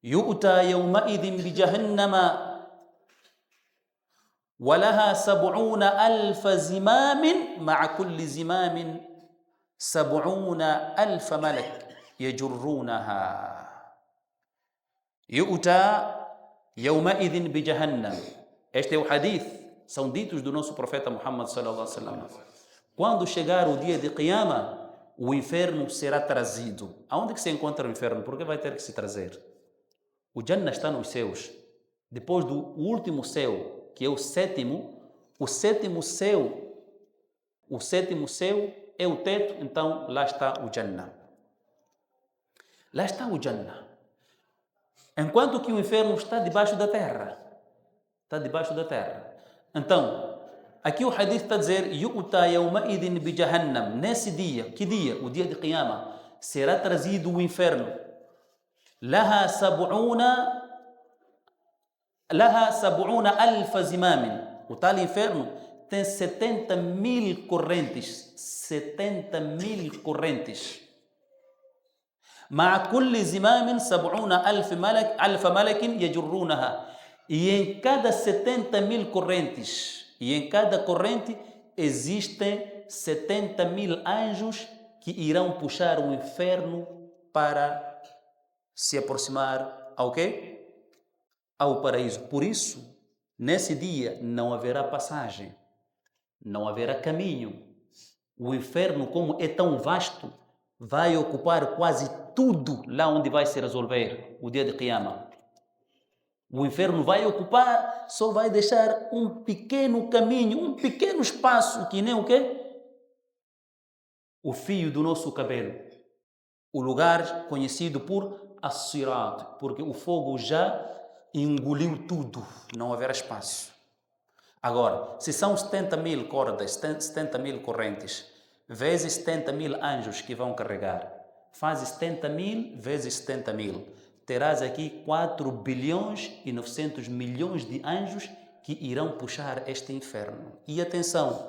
يؤتى يومئذ بجهنم ولها 70,000 زمام مع كل زمام 70,000 ملك يجرونها. يؤتى يومئذ بجهنم. Este é o hadith, são ditos do nosso profeta Muhammad sallallahu alaihi wasallam. Quando chegar o dia de Qiyamah, o inferno será trazido. Aonde que se encontra o inferno? Porque vai ter que se trazer. O Jannah está nos céus. Depois do último céu, que é o sétimo céu é o teto, então lá está o Jannah. Lá está o Jannah. Enquanto que o inferno está debaixo da terra. Está debaixo da terra. Então, aqui o hadith está a dizer Yu'ta yawma'idin bi jahannam. Nesse dia, que dia? O dia de Qiyamah. Será trazido o inferno. Laha 70,000 zimamin. O tal inferno tem 70,000 correntes. 70,000 correntes. مع كل زمام 70,000 ملك يجرونها. E em cada 70,000 correntes, e em cada corrente existem 70,000 anjos que irão puxar o inferno para se aproximar ao quê? Ao paraíso. Por isso, nesse dia não haverá passagem, não haverá caminho. O inferno, como é tão vasto, vai ocupar quase tudo lá onde vai se resolver o dia de Qiyamah. O inferno vai ocupar, só vai deixar um pequeno caminho, um pequeno espaço, que nem o quê? O fio do nosso cabelo. O lugar conhecido por As-Sirat, porque o fogo já engoliu tudo, não haverá espaço. Agora, se são 70,000 cordas, 70,000 correntes, vezes 70,000 anjos que vão carregar, faz 70,000 vezes 70,000. Terás aqui 4 bilhões e 900 milhões de anjos que irão puxar este inferno. E atenção,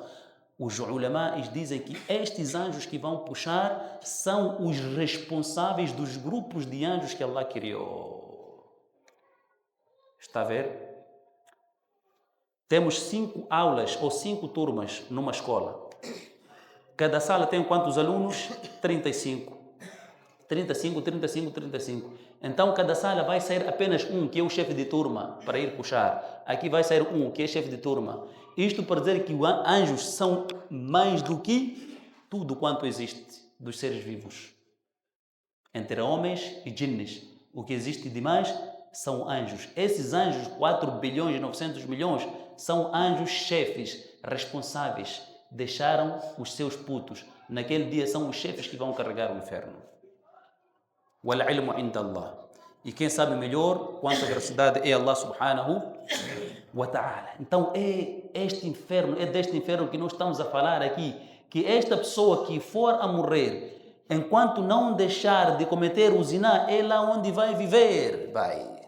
os ulamás dizem que estes anjos que vão puxar são os responsáveis dos grupos de anjos que Allah criou. Está a ver? Temos 5 aulas ou 5 turmas numa escola. Cada sala tem quantos alunos? 35. 35, 35, 35. Então, cada sala vai sair apenas um, que é o chefe de turma, para ir puxar. Aqui vai sair um, que é chefe de turma. Isto para dizer que os anjos são mais do que tudo quanto existe dos seres vivos. Entre homens e jinnes. O que existe de mais são anjos. Esses anjos, 4 bilhões e 900 milhões, são anjos chefes, responsáveis. Deixaram os seus putos. Naquele dia são os chefes que vão carregar o inferno. وَالْعِلْمُ عِنْدَ اللَّهِ. E quem sabe melhor quanto a veracidade é Allah subhanahu wa ta'ala. Então é este inferno, é deste inferno que nós estamos a falar aqui, que esta pessoa que for a morrer, enquanto não deixar de cometer o ziná, é lá onde vai viver, vai.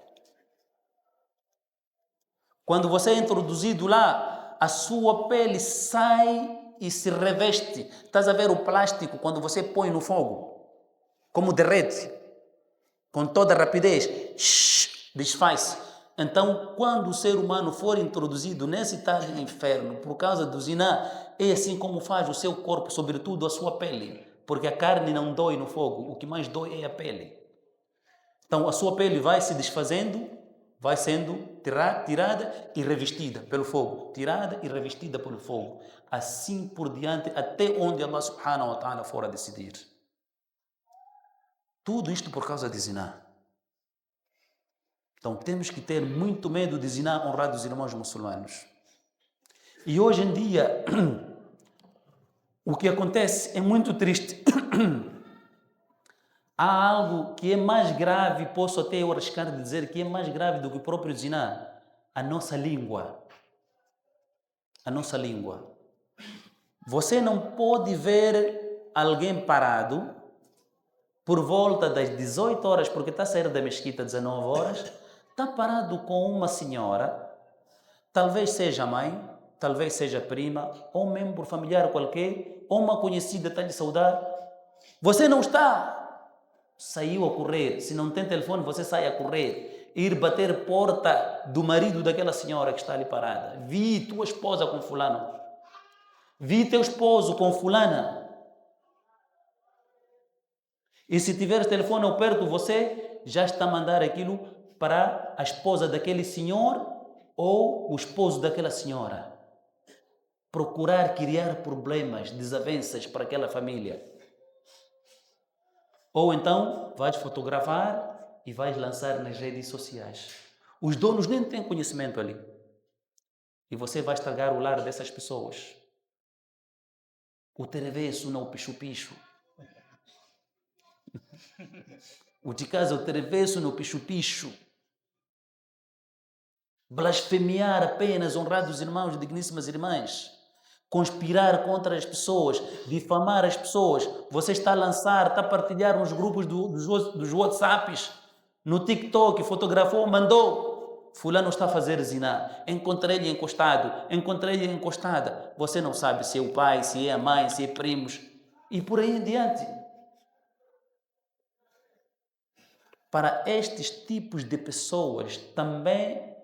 Quando você é introduzido lá, a sua pele sai e se reveste. Estás a ver o plástico quando você põe no fogo, como derrete. Com toda rapidez, desfaz-se. Então, quando o ser humano for introduzido nesse tal inferno por causa do ziná, é assim como faz o seu corpo, sobretudo a sua pele, porque a carne não dói no fogo, o que mais dói é a pele. Então, a sua pele vai se desfazendo, vai sendo tirada e revestida pelo fogo, tirada e revestida pelo fogo, assim por diante, até onde Allah subhanahu wa ta'ala for a decidir. Tudo isto por causa de ziná. Então temos que ter muito medo de ziná, honrados irmãos muçulmanos. E hoje em dia, o que acontece é muito triste. Há algo que é mais grave, posso até eu arriscar de dizer que é mais grave do que o próprio ziná. A nossa língua. A nossa língua. Você não pode ver alguém parado por volta das 18 horas, porque está a sair da mesquita às 19 horas, está parado com uma senhora, talvez seja mãe, talvez seja prima, ou um membro familiar qualquer, ou uma conhecida está lhe saudar. Você não está. saiu a correr. Se não tem telefone, você sai a correr. Ir bater porta do marido daquela senhora que está ali parada. Vi tua esposa com fulano. Vi teu esposo com fulana. E se tiver telefone ao perto, você já está a mandar aquilo para a esposa daquele senhor ou o esposo daquela senhora. Procurar criar problemas, desavenças para aquela família. Ou então, vais fotografar e vais lançar nas redes sociais. Os donos nem têm conhecimento ali. E você vai estragar o lar dessas pessoas. O terevesso, não o pichu-pichu. O de casa, o terevesso, não o pichu-pichu. Blasfemiar apenas, honrados irmãos e digníssimas irmãs. Conspirar contra as pessoas, difamar as pessoas. Você está a lançar, está a partilhar nos grupos dos WhatsApps, no TikTok, fotografou, mandou. Fulano está a fazer ziná. Encontrei-lhe encostado, encontrei-lhe encostada. Você não sabe se é o pai, se é a mãe, se é primos. E por aí em diante. Para estes tipos de pessoas também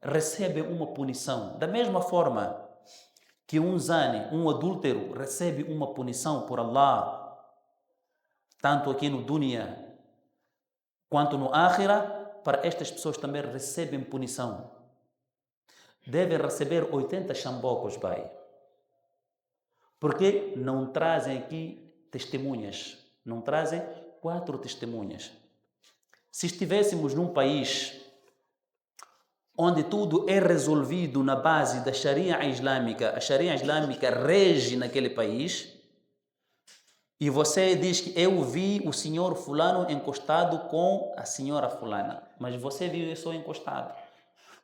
recebem uma punição. Da mesma forma que um zani, um adúltero, recebe uma punição por Allah, tanto aqui no dunya quanto no akhirah, para estas pessoas também recebem punição. Devem receber 80 chambocos, pai. Porque não trazem aqui testemunhas, não trazem 4 testemunhas. Se estivéssemos num país onde tudo é resolvido na base da Sharia Islâmica, a Sharia Islâmica rege naquele país, e você diz que eu vi o senhor fulano encostado com a senhora fulana, mas você viu isso encostado.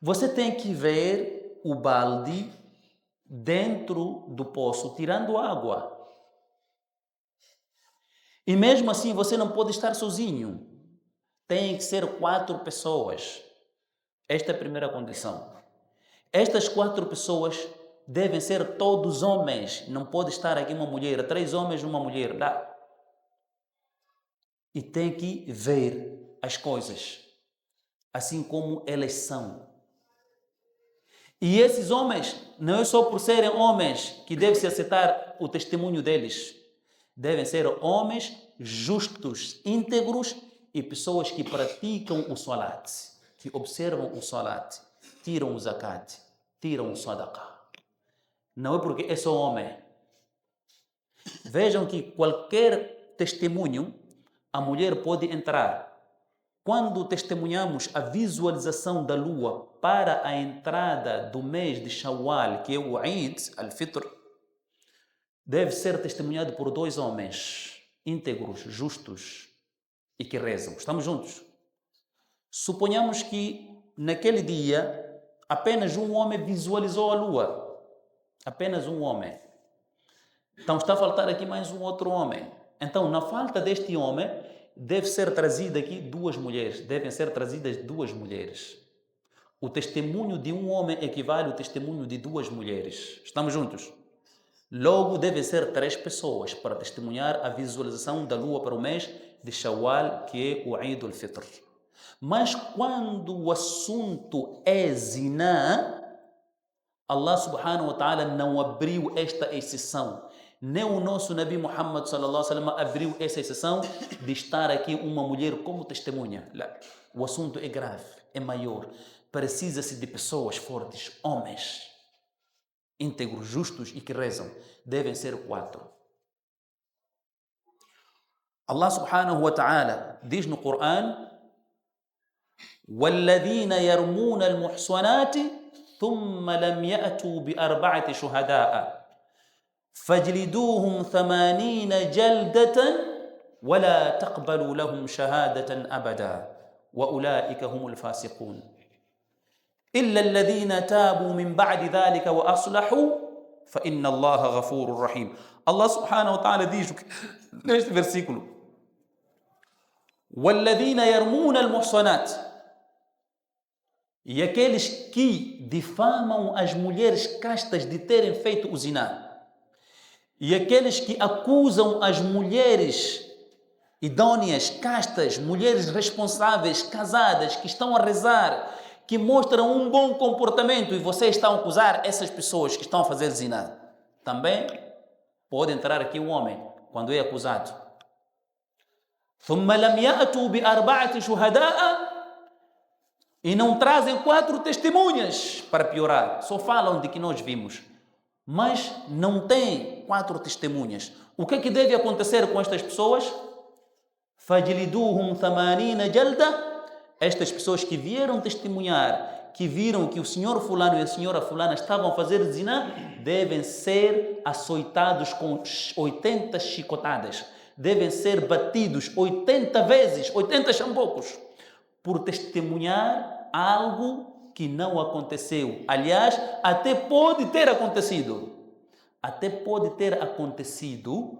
Você tem que ver o balde dentro do poço, tirando água. E mesmo assim você não pode estar sozinho. Tem que ser 4 pessoas. Esta é a primeira condição. Estas 4 pessoas devem ser todos homens. Não pode estar aqui uma mulher, 3 homens e uma mulher. Dá. E tem que ver as coisas, assim como elas são. E esses homens, não é só por serem homens que deve-se aceitar o testemunho deles. Devem ser homens justos, íntegros e pessoas que praticam o salat, que observam o salat, tiram o zakat, tiram o sadaqah. Não é porque é só homem. Vejam que qualquer testemunho, a mulher pode entrar. Quando testemunhamos a visualização da lua para a entrada do mês de Shawwal, que é o Eid al-Fitr, deve ser testemunhado por 2 homens íntegros, justos e que rezam. Estamos juntos? Suponhamos que naquele dia apenas um homem visualizou a lua. Apenas um homem. Então está a faltar aqui mais um outro homem. Então, na falta deste homem, deve ser trazida aqui 2 mulheres. Devem ser trazidas 2 mulheres. O testemunho de um homem equivale ao testemunho de 2 mulheres. Estamos juntos? Logo, devem ser 3 pessoas para testemunhar a visualização da lua para o mês de Shawwal, que é o Eid al-Fitr. Mas quando o assunto é zina, Allah subhanahu wa ta'ala não abriu esta exceção. Nem o nosso Nabi Muhammad sallallahu alaihi wasallam abriu essa exceção de estar aqui uma mulher como testemunha. O assunto é grave, é maior. Precisa-se de pessoas fortes, homens, íntegros, justos e que rezam. Devem ser 4. Allah subhanahu wa ta'ala diz no Coran: وَالَّذِينَ يَرْمُونَ الْمُحْصَنَاتِ ثُمَّ لَمْ يَأْتُوا بِأَرْبَعَةِ شُهَدَاءَ فَاجْلِدُوهُمْ 80 جَلْدَةً وَلَا تَقْبَلُوا لَهُمْ شَهَادَةً أَبَدًا وَأُولَئِكَ هُمُ الْفَاسِقُونَ إِلَّا الَّذِينَ تَابُوا مِنْ بَعْدِ ذَلِكَ وَأَصْلَحُوا فَإِنَّ اللَّهَ غَفُورٌ رَحِيمٌ. Allah subhanahu wa ta'ala diz neste versículo: وَالَّذِينَ يَرْمُونَ الْمُحْصَنَاتِ, e aqueles que difamam as mulheres castas de terem feito o ziná, e aqueles que acusam as mulheres idôneas, castas, mulheres responsáveis, casadas, que estão a rezar, que mostram um bom comportamento e vocês estão a acusar essas pessoas que estão a fazer zina. Também pode entrar aqui um homem quando é acusado. ثم لم يأتوا بأربعة شهداء e não trazem 4 testemunhas para piorar. Só falam de que nós vimos, mas não tem 4 testemunhas. O que é que deve acontecer com estas pessoas? فَجْلِدُوهُمْ ثَمَانِينَ جَلْدَةً. Estas pessoas que vieram testemunhar, que viram que o senhor fulano e a senhora fulana estavam a fazer zina, devem ser açoitados com 80 chicotadas. Devem ser batidos 80 vezes, 80 chambocos, por testemunhar algo que não aconteceu. Aliás, até pode ter acontecido. Até pode ter acontecido,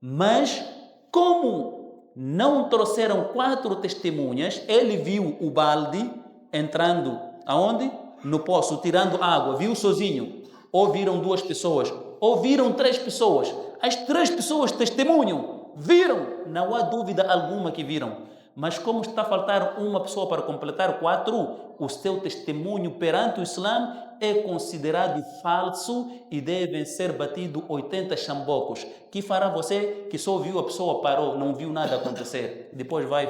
mas como não trouxeram 4 testemunhas, ele viu o balde entrando aonde? No poço, tirando água, viu sozinho. Ou viram 2 pessoas, ou viram 3 pessoas. As 3 pessoas testemunham, viram, não há dúvida alguma que viram. Mas como está a faltar uma pessoa para completar 4, o seu testemunho perante o Islã é considerado falso e devem ser batidos 80 chambocos. Que fará você que só viu a pessoa, parou, não viu nada acontecer. Depois vai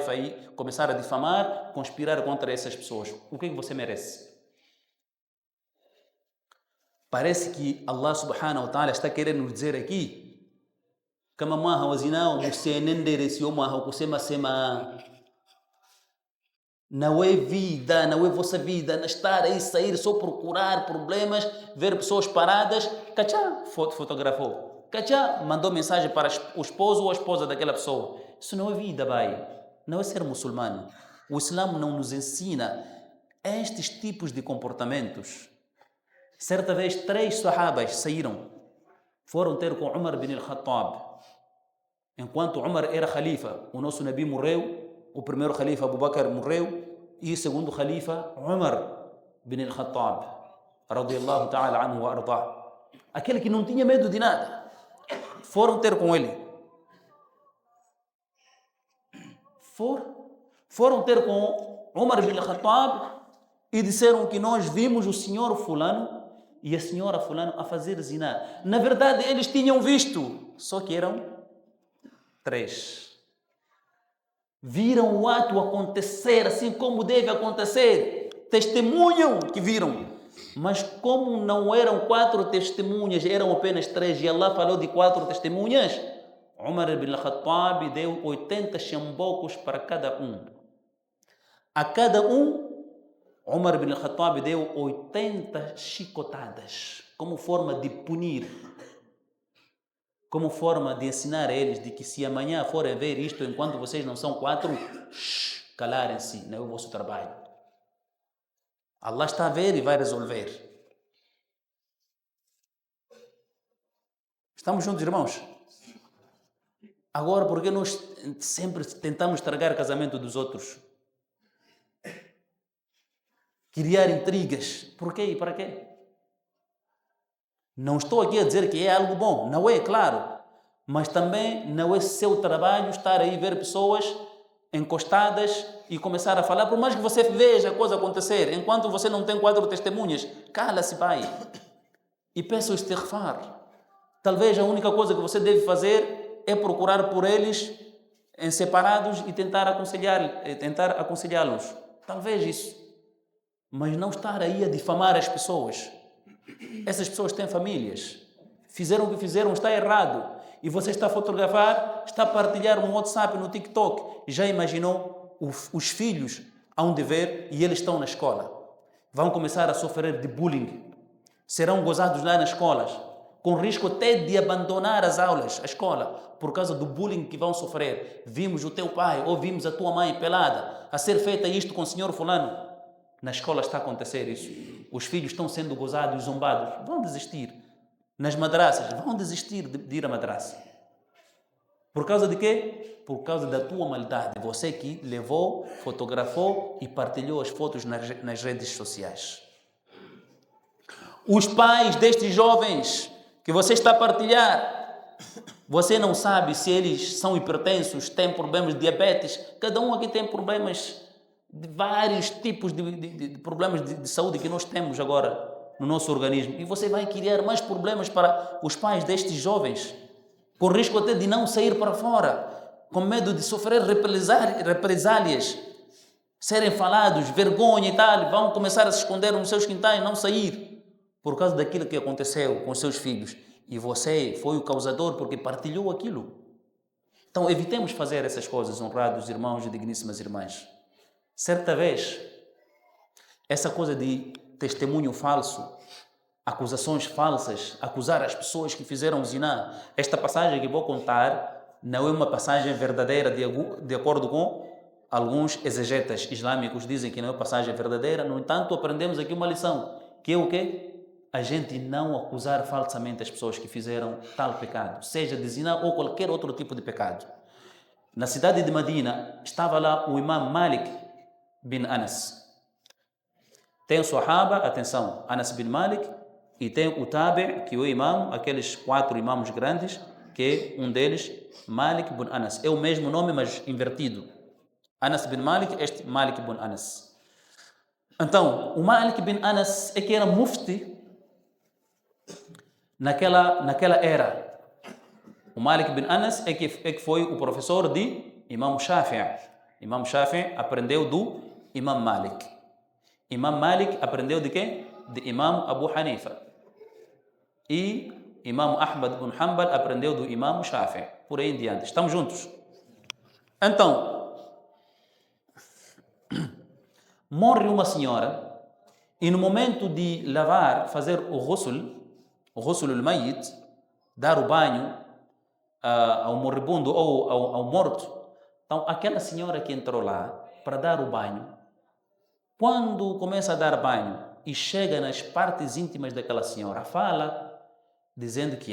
começar a difamar, conspirar contra essas pessoas. O que você merece? Parece que Allah subhanahu wa ta'ala está querendo nos dizer aqui: kama maha wazinao musenendere sioma kusema sema. Não é vida, não é vossa vida, não estar aí, sair, só procurar problemas, ver pessoas paradas. Cachá, fotografou. Cachá, mandou mensagem para o esposo ou a esposa daquela pessoa. Isso não é vida, bai. Não é ser muçulmano. O Islã não nos ensina estes tipos de comportamentos. Certa vez, 3 sahabas saíram, foram ter com Umar bin al-Khattab. Enquanto Umar era khalifa, o nosso Nabi morreu. O primeiro califa Abu Bakr morreu e o segundo califa Umar bin al-Khattab radiyallahu ta'ala anhu wa arda. Aquele que não tinha medo de nada. Foram ter com ele. Foram ter com Umar bin al-Khattab e disseram que nós vimos o senhor fulano e a senhora fulano a fazer zina. Na verdade, eles tinham visto, só que eram 3. Viram o ato acontecer assim como deve acontecer. Testemunham que viram. Mas como não eram 4 testemunhas, eram apenas 3, e Allah falou de 4 testemunhas, Umar bin al-Khattab deu 80 chambocos para cada um. A cada um, Umar bin al-Khattab deu 80 chicotadas, como forma de punir. Como forma de ensinar a eles de que se amanhã forem ver isto enquanto vocês não são 4, calarem-se, não é o vosso trabalho. Allah está a ver e vai resolver. Estamos juntos, irmãos? Agora, por que nós sempre tentamos estragar o casamento dos outros? Criar intrigas. Por quê e para quê? Não estou aqui a dizer que é algo bom, não é, claro, mas também não é seu trabalho estar aí ver pessoas encostadas e começar a falar, por mais que você veja a coisa acontecer, enquanto você não tem 4 testemunhas, cala-se, pai, e peça o istighfar. Talvez a única coisa que você deve fazer é procurar por eles em separados e tentar aconselhá-los. Talvez isso, mas não estar aí a difamar as pessoas. Essas pessoas têm famílias, fizeram o que fizeram, está errado, e você está a fotografar, está a partilhar no WhatsApp, no TikTok. Já imaginou os filhos hão de ver e eles estão na escola, vão começar a sofrer de bullying, serão gozados lá nas escolas, com risco até de abandonar as aulas, a escola, por causa do bullying que vão sofrer. Vimos o teu pai ou vimos a tua mãe pelada, a ser feita isto com o senhor fulano. Na escola está a acontecer isso. Os filhos estão sendo gozados e zombados. Vão desistir. Nas madraças, vão desistir de ir à madraça. Por causa de quê? Por causa da tua maldade. Você que levou, fotografou e partilhou as fotos nas redes sociais. Os pais destes jovens que você está a partilhar, Você não sabe se eles são hipertensos, têm problemas de diabetes. Cada um aqui tem problemas de vários tipos de problemas de saúde que nós temos agora no nosso organismo. E você vai criar mais problemas para os pais destes jovens, com risco até de não sair para fora, com medo de sofrer represálias, serem falados, vergonha e tal, vão começar a se esconder nos seus quintais e não sair, por causa daquilo que aconteceu com seus filhos. E você foi o causador porque partilhou aquilo. Então evitemos fazer essas coisas, honrados irmãos e digníssimas irmãs. Certa vez, essa coisa de testemunho falso, acusações falsas, acusar as pessoas que fizeram ziná, esta passagem que vou contar não é uma passagem verdadeira de acordo com alguns exegetas islâmicos, dizem que não é passagem verdadeira. No entanto, aprendemos aqui uma lição, que é o quê? A gente não acusar falsamente as pessoas que fizeram tal pecado, seja de zina ou qualquer outro tipo de pecado. Na cidade de Medina, estava lá o imam Malik bin Anas. Tem o Sahaba, atenção, Anas bin Malik, e tem o Tabi', que é o imam, aqueles 4 imãos grandes, que é um deles, Malik bin Anas. É o mesmo nome, mas invertido. Anas bin Malik, este Malik bin Anas. Então, o Malik bin Anas é que era mufti naquela era. O Malik bin Anas é que foi o professor de Imam Shafi'i. Imam Shafi'i aprendeu do Imam Malik. Imam Malik aprendeu de quem? De Imam Abu Hanifa. E Imam Ahmad bin Hanbal aprendeu do Imam Shafi'i. Por aí em diante. Estamos juntos? Então, morre uma senhora e no momento de lavar, fazer o ghusl al-mayyit, dar o banho ao moribundo ou ao morto, então aquela senhora que entrou lá para dar o banho, quando começa a dar banho e chega nas partes íntimas daquela senhora, fala dizendo que,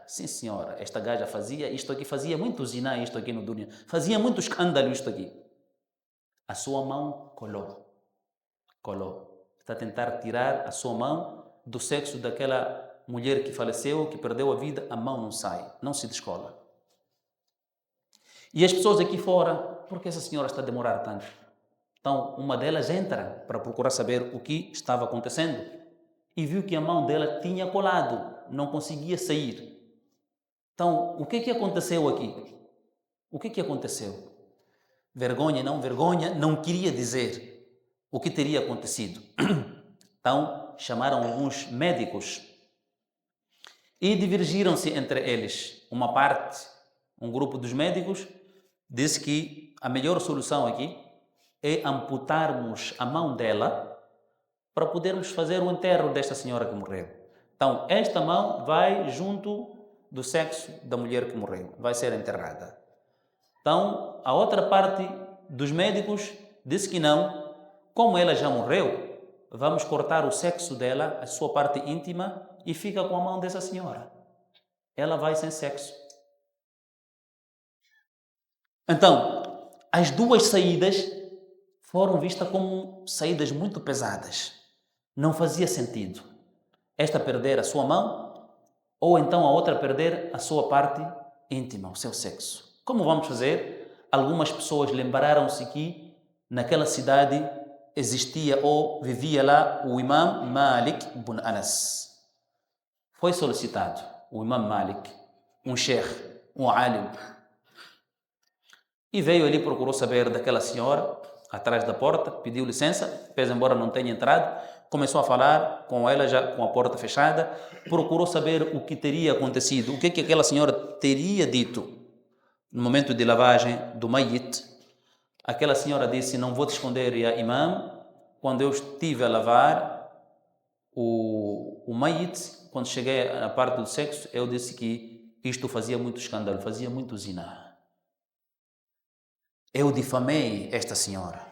sim senhora, esta gaja fazia isto aqui, fazia muito ziná isto aqui no dunya, fazia muito escândalo isto aqui. A sua mão colou. Está a tentar tirar a sua mão do sexo daquela mulher que faleceu, que perdeu a vida, a mão não sai, não se descola. E as pessoas aqui fora, por que essa senhora está a demorar tanto? Então, uma delas entra para procurar saber o que estava acontecendo e viu que a mão dela tinha colado, não conseguia sair. Então, o que aconteceu aqui? O que aconteceu? Vergonha, não queria dizer o que teria acontecido. Então, chamaram alguns médicos e divergiram-se entre eles. Uma parte, um grupo dos médicos, disse que a melhor solução aqui é amputarmos a mão dela para podermos fazer o enterro desta senhora que morreu. Então, esta mão vai junto do sexo da mulher que morreu, vai ser enterrada. Então, a outra parte dos médicos disse que não, como ela já morreu, vamos cortar o sexo dela, a sua parte íntima, e fica com a mão dessa senhora. Ela vai sem sexo. Então, as duas saídas foram vistas como saídas muito pesadas. Não fazia sentido. Esta perder a sua mão, ou então a outra perder a sua parte íntima, o seu sexo. Como vamos fazer? Algumas pessoas lembraram-se que naquela cidade existia ou vivia lá o Imam Malik bin Anas. Foi solicitado o Imam Malik, um sheikh, um alim, e veio ali, procurou saber daquela senhora, atrás da porta, pediu licença, fez embora não tenha entrado, começou a falar com ela já com a porta fechada, procurou saber o que teria acontecido, o que aquela senhora teria dito no momento de lavagem do Mayyit. Aquela senhora disse: não vou te esconder, ya imam, quando eu estive a lavar o Mayyit, quando cheguei à parte do sexo, eu disse que isto fazia muito escândalo, fazia muito ziná. Eu difamei esta senhora.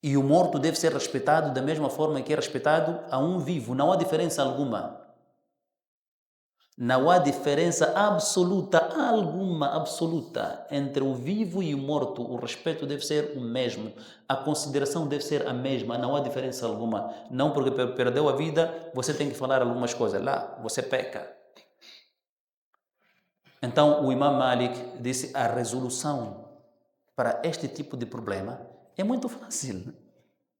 E o morto deve ser respeitado da mesma forma que é respeitado a um vivo. Não há diferença alguma. Não há diferença absoluta, entre o vivo e o morto. O respeito deve ser o mesmo. A consideração deve ser a mesma. Não há diferença alguma. Não porque perdeu a vida, você tem que falar algumas coisas. Lá, você peca. Então o Imam Malik disse a resolução para este tipo de problema é muito fácil.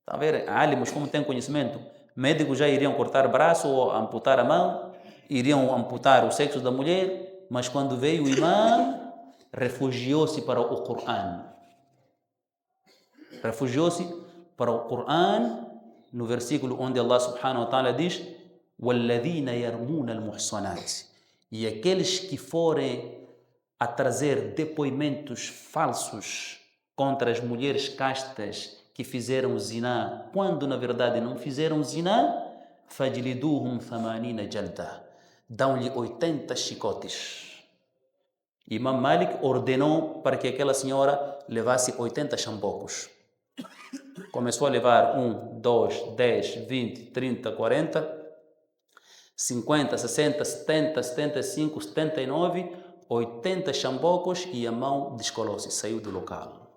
Está a ver? Alimos, como têm conhecimento, médicos já iriam cortar braço ou amputar a mão, iriam amputar o sexo da mulher, mas quando veio o Imam, refugiou-se para o Coran. Refugiou-se para o Coran, no versículo onde Allah subhanahu wa ta'ala diz: وَالَّذِينَ يَرْمُونَ الْمُحْصَنَاتِ, e aqueles que forem a trazer depoimentos falsos contra as mulheres castas que fizeram ziná, quando na verdade não fizeram ziná, فَجْلِدُوهُمْ ثَمَانِينَ جَلْدَةً, dão-lhe 80 chicotes. Imam Malik ordenou para que aquela senhora levasse 80 chambocos. Começou a levar 1, 2, 10, 20, 30, 40, 50, 60, 70, 75, 79, 80 chambocos, e a mão descolou-se, saiu do local.